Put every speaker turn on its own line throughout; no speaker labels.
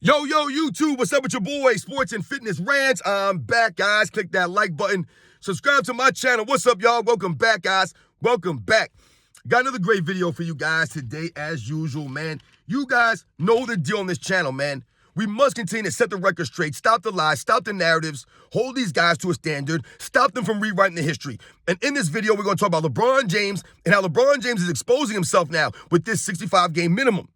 Yo, YouTube, what's up with your boy, Sports and Fitness Rants? I'm back, guys. Click that like button. Subscribe to my channel. What's up, y'all? Welcome back, guys. Welcome back. Got another great video for you guys today, as usual, man. You guys know the deal on this channel, man. We must continue to set the record straight, stop the lies, stop the narratives, hold these guys to a standard, stop them from rewriting the history. And in this video, we're going to talk about LeBron James and how LeBron James is exposing himself now with this 65-game minimum.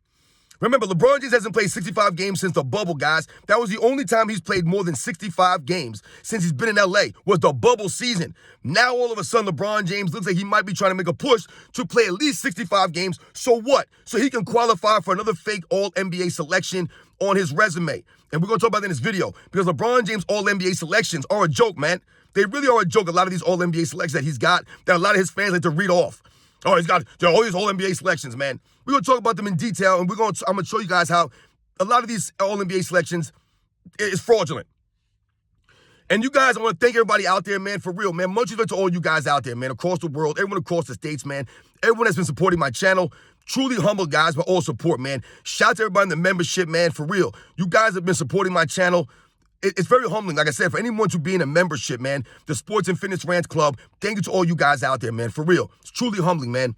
Remember, LeBron James hasn't played 65 games since the bubble, guys. That was the only time he's played more than 65 games since he's been in LA, was the bubble season. Now, all of a sudden, LeBron James looks like he might be trying to make a push to play at least 65 games. So what? So he can qualify for another fake All-NBA selection on his resume. And we're going to talk about that in this video because LeBron James All-NBA selections are a joke, man. They really are a joke, a lot of these All-NBA selections that he's got that a lot of his fans like to read off. Oh, he's got all these All-NBA selections, man. We're going to talk about them in detail, and I'm going to show you guys how a lot of these All-NBA selections is fraudulent. And you guys, I want to thank everybody out there, man, for real, man. Much respect to all you guys out there, man, across the world, everyone across the states, man. Everyone that's been supporting my channel. Truly humble, guys, by all support, man. Shout out to everybody in the membership, man, for real. You guys have been supporting my channel. It's very humbling, like I said, for anyone to be in a membership, man. The Sports and Fitness Rants Club. Thank you to all you guys out there, man, for real. It's truly humbling, man.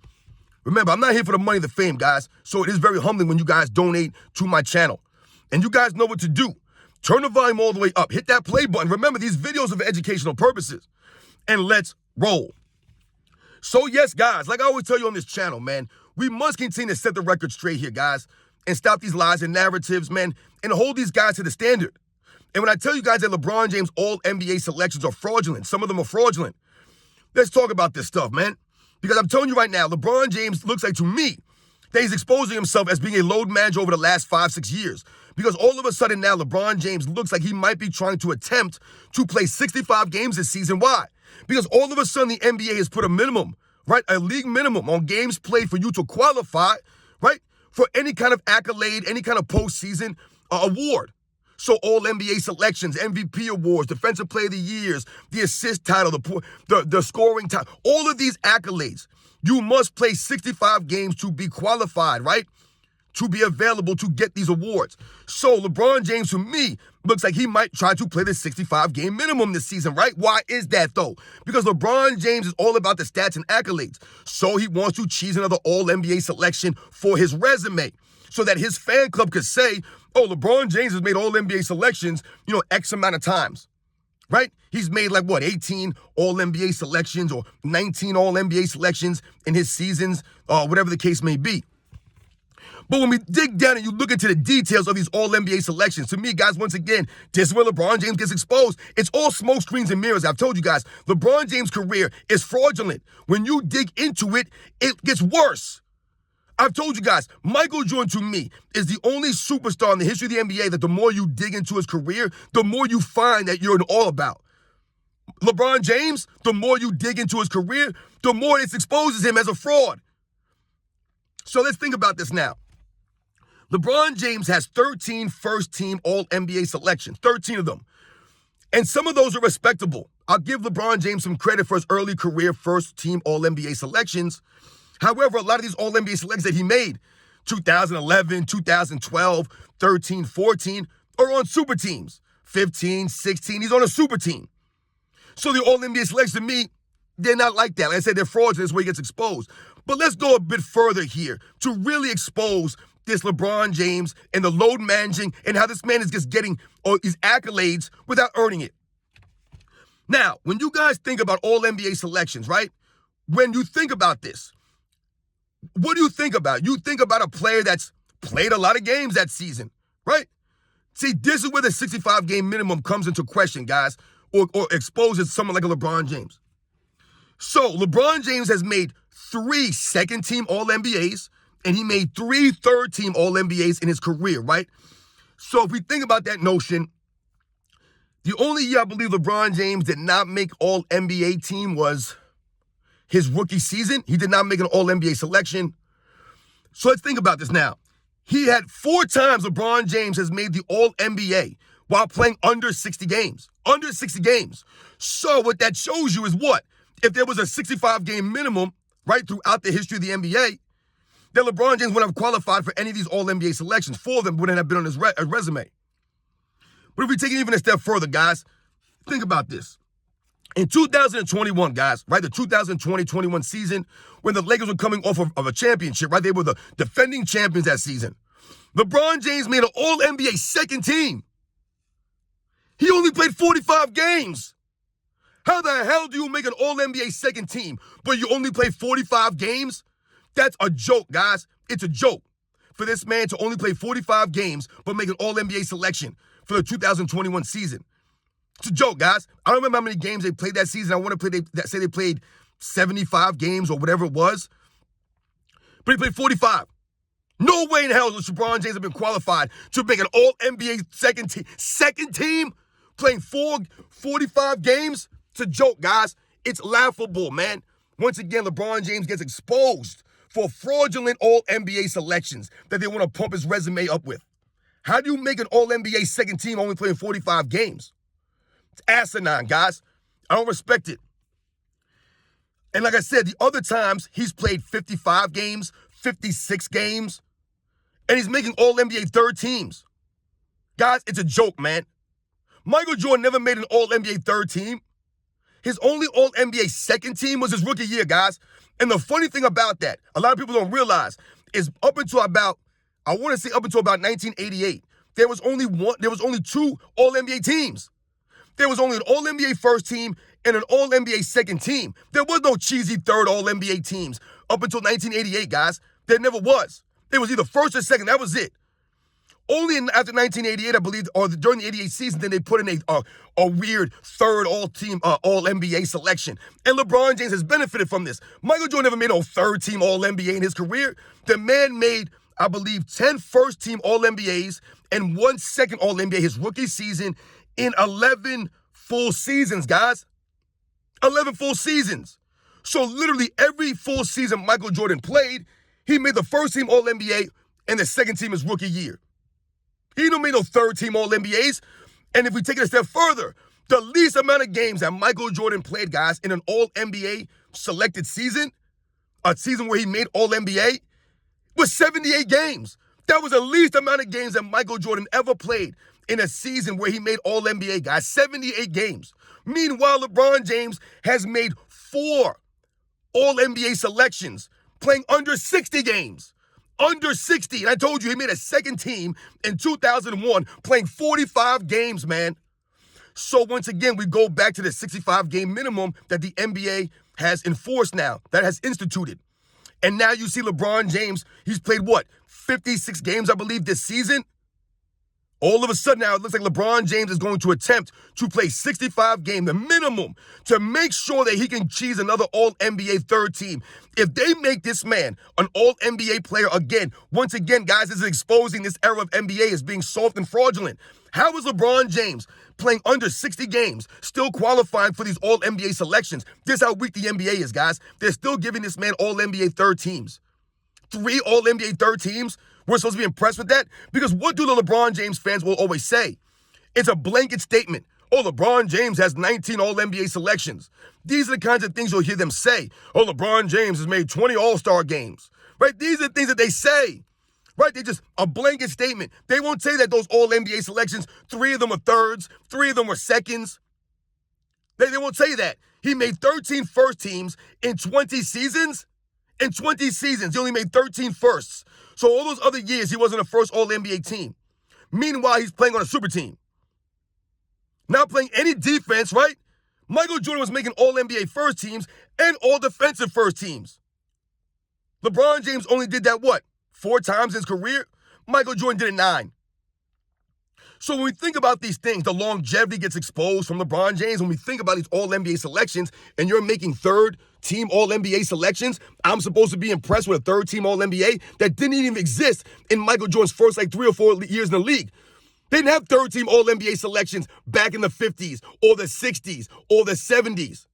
Remember, I'm not here for the money, the fame, guys. So it is very humbling when you guys donate to my channel. And you guys know what to do. Turn the volume all the way up. Hit that play button. Remember, these videos are for educational purposes. And let's roll. So yes, guys, like I always tell you on this channel, man, we must continue to set the record straight here, guys, and stop these lies and narratives, man, and hold these guys to the standard. And when I tell you guys that LeBron James All-NBA selections are fraudulent, some of them are fraudulent, let's talk about this stuff, man. Because I'm telling you right now, LeBron James looks like to me that he's exposing himself as being a load manager over the last 5-6 years. Because all of a sudden now, LeBron James looks like he might be trying to attempt to play 65 games this season. Why? Because all of a sudden the NBA has put a minimum, right? A league minimum on games played for you to qualify, right? For any kind of accolade, any kind of postseason award. So all NBA selections, MVP awards, Defensive Player of the Years, the assist title, the scoring title, all of these accolades, you must play 65 games to be qualified, right? To be available to get these awards. So LeBron James, to me, looks like he might try to play the 65-game minimum this season, right? Why is that, though? Because LeBron James is all about the stats and accolades. So he wants to cheese another All-NBA selection for his resume so that his fan club could say, oh, LeBron James has made All-NBA selections, X amount of times, right? He's made 18 All-NBA selections or 19 All-NBA selections in his seasons, whatever the case may be. But when we dig down and you look into the details of these All-NBA selections, to me, guys, once again, this is where LeBron James gets exposed. It's all smoke screens and mirrors. I've told you guys, LeBron James' career is fraudulent. When you dig into it, it gets worse. I've told you guys, Michael Jordan, to me, is the only superstar in the history of the NBA that the more you dig into his career, the more you find that you're all about. LeBron James, the more you dig into his career, the more it exposes him as a fraud. So let's think about this now. LeBron James has 13 first-team All-NBA selections, 13 of them. And some of those are respectable. I'll give LeBron James some credit for his early career first-team All-NBA selections. However, a lot of these All-NBA selections that he made, 2011, 2012, 13, 14, are on super teams. 15, 16, he's on a super team. So the All-NBA selections, to me, they're not like that. Like I said, they're fraudulent. That's where he gets exposed. But let's go a bit further here to really expose this LeBron James and the load managing and how this man is just getting all these accolades without earning it. Now, when you guys think about All-NBA selections, right? When you think about this, what do you think about? You think about a player that's played a lot of games that season, right? See, this is where the 65-game minimum comes into question, guys, or exposes someone like a LeBron James. So LeBron James has made 3 second-team All-NBAs, and he made 3 third-team All-NBAs in his career, right? So if we think about that notion, the only year I believe LeBron James did not make All-NBA team was his rookie season. He did not make an All-NBA selection. So let's think about this now. He had 4 times LeBron James has made the All-NBA while playing under 60 games. Under 60 games. So what that shows you is what? If there was a 65-game minimum, right, throughout the history of the NBA, that LeBron James wouldn't have qualified for any of these All-NBA selections. 4 of them wouldn't have been on his resume. But if we take it even a step further, guys, think about this. In 2021, guys, right, the 2020-21 season, when the Lakers were coming off of a championship, right, they were the defending champions that season. LeBron James made an All-NBA second team. He only played 45 games. How the hell do you make an All-NBA second team, but you only play 45 games? That's a joke, guys. It's a joke for this man to only play 45 games, but make an All-NBA selection for the 2021 season. It's a joke, guys. I don't remember how many games they played that season. I want to say they played 75 games or whatever it was. But he played 45. No way in hell does LeBron James have been qualified to make an All-NBA second team playing 45 games. It's a joke, guys. It's laughable, man. Once again, LeBron James gets exposed for fraudulent All-NBA selections that they want to pump his resume up with. How do you make an All-NBA second team only playing 45 games? It's asinine, guys. I don't respect it. And like I said, the other times he's played 55 games, 56 games, and he's making All-NBA third teams. Guys, it's a joke, man. Michael Jordan never made an All-NBA third team. His only All-NBA second team was his rookie year, guys. And the funny thing about that, a lot of people don't realize, is up until about 1988, there was only 2 All-NBA teams. There was only an All-NBA first team and an All-NBA second team. There was no cheesy third All-NBA teams up until 1988, guys. There never was. It was either first or second. That was it. Only after 1988, I believe, or during the 88 season, then they put in a weird third all-team, All-NBA selection. And LeBron James has benefited from this. Michael Jordan never made no third-team All-NBA in his career. The man made, I believe, 10 first-team All-NBAs and 1 second All-NBA his rookie season in 11 full seasons, guys. 11 full seasons. So literally every full season Michael Jordan played, he made the first team All-NBA and the second team his rookie year. He don't make no third team All-NBAs. And if we take it a step further, the least amount of games that Michael Jordan played, guys, in an All-NBA selected season, a season where he made All-NBA, was 78 games. That was the least amount of games that Michael Jordan ever played in a season where he made All-NBA, guys. 78 games. Meanwhile, LeBron James has made 4 All-NBA selections, playing under 60 games. Under 60. And I told you, he made a second team in 2001, playing 45 games, man. So once again, we go back to the 65-game minimum that the NBA has enforced now, that has instituted. And now you see LeBron James, he's played what, 56 games, I believe, this season? All of a sudden now, it looks like LeBron James is going to attempt to play 65 games, the minimum, to make sure that he can cheese another All-NBA third team. If they make this man an All-NBA player again, once again, guys, this is exposing this era of NBA as being soft and fraudulent. How is LeBron James playing under 60 games, still qualifying for these All-NBA selections? This is how weak the NBA is, guys. They're still giving this man All-NBA third teams. 3 All-NBA third teams? We're supposed to be impressed with that? Because what do the LeBron James fans will always say? It's a blanket statement. Oh, LeBron James has 19 All-NBA selections. These are the kinds of things you'll hear them say. Oh, LeBron James has made 20 All-Star games. Right? These are the things that they say. Right? They're just a blanket statement. They won't say that those All-NBA selections, 3 of them are thirds, 3 of them were seconds. They won't say that. He made 13 first teams in 20 seasons. In 20 seasons, he only made 13 firsts. So all those other years, he wasn't a first All-NBA team. Meanwhile, he's playing on a super team. Not playing any defense, right? Michael Jordan was making All-NBA first teams and All-Defensive first teams. LeBron James only did that, what, 4 times in his career? Michael Jordan did it 9. So when we think about these things, the longevity gets exposed from LeBron James. When we think about these All-NBA selections and you're making third-team All-NBA selections, I'm supposed to be impressed with a third-team All-NBA that didn't even exist in Michael Jordan's first 3 or 4 years in the league. They didn't have third-team All-NBA selections back in the 50s or the 60s or the 70s.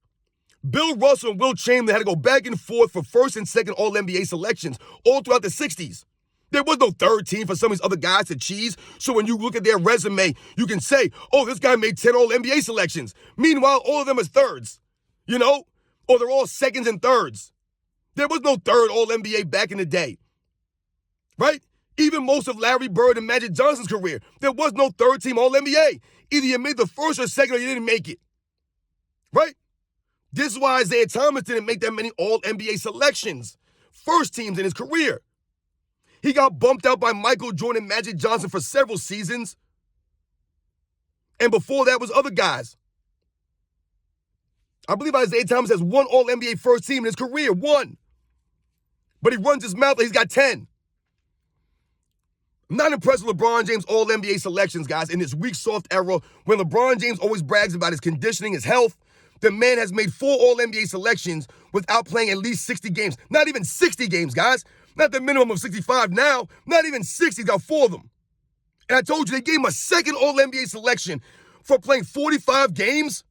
Bill Russell and Will Chamberlain had to go back and forth for first and second All-NBA selections all throughout the 60s. There was no third team for some of these other guys to cheese. So when you look at their resume, you can say, oh, this guy made 10 All-NBA selections. Meanwhile, all of them is thirds, you know? Or they're all seconds and thirds. There was no third All-NBA back in the day. right? Even most of Larry Bird and Magic Johnson's career, there was no third-team All-NBA. Either you made the first or second or you didn't make it, right? This is why Isaiah Thomas didn't make that many All-NBA selections, first teams in his career. He got bumped out by Michael Jordan and Magic Johnson for several seasons. And before that was other guys. I believe Isaiah Thomas has one All-NBA first team in his career, one. But he runs his mouth like he's got 10. I'm not impressed with LeBron James All-NBA selections, guys, in this weak, soft era when LeBron James always brags about his conditioning, his health. The man has made 4 All-NBA selections without playing at least 60 games. Not even 60 games, guys. Not the minimum of 65 now. Not even 60. He's got 4 of them. And I told you they gave him a second All-NBA selection for playing 45 games.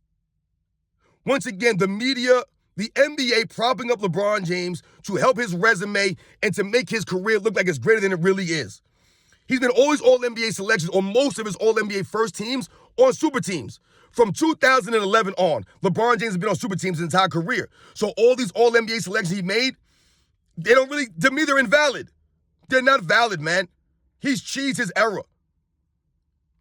Once again, the media, the NBA propping up LeBron James to help his resume and to make his career look like it's greater than it really is. He's been always All-NBA selections, or most of his All-NBA first teams, on super teams. From 2011 on, LeBron James has been on super teams his entire career. So all these All-NBA selections he made, they don't really, to me, they're invalid. They're not valid, man. He's cheesed his era.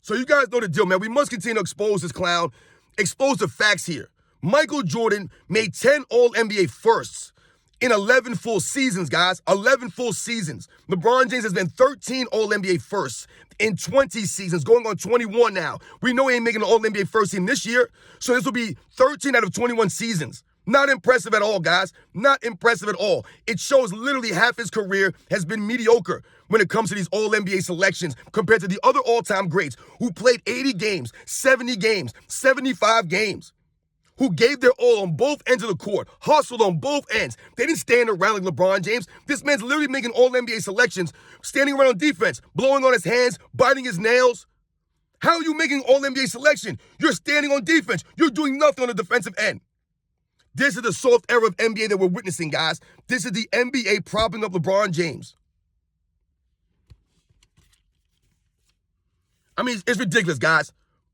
So you guys know the deal, man. We must continue to expose this clown, expose the facts here. Michael Jordan made 10 All-NBA firsts in 11 full seasons, guys. 11 full seasons. LeBron James has been 13 All-NBA firsts in 20 seasons, going on 21 now. We know he ain't making an All-NBA first team this year, so this will be 13 out of 21 seasons. Not impressive at all, guys. Not impressive at all. It shows literally half his career has been mediocre when it comes to these All-NBA selections compared to the other all-time greats who played 80 games, 70 games, 75 games, who gave their all on both ends of the court, hustled on both ends. They didn't stand around like LeBron James. This man's literally making All-NBA selections, standing around on defense, blowing on his hands, biting his nails. How are you making All-NBA selection? You're standing on defense. You're doing nothing on the defensive end. This is the soft era of NBA that we're witnessing, guys. This is the NBA propping up LeBron James. I mean, it's ridiculous, guys.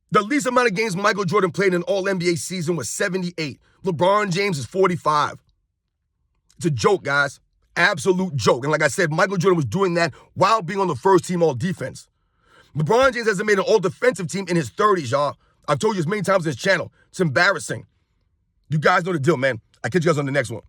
The least amount of games Michael Jordan played in an All-NBA season was 78. LeBron James is 45. It's a joke, guys. Absolute joke. And like I said, Michael Jordan was doing that while being on the first team All-Defense. LeBron James hasn't made an All-Defensive team in his 30s, y'all. I've told you this many times on this channel. It's embarrassing. You guys know the deal, man. I'll catch you guys on the next one.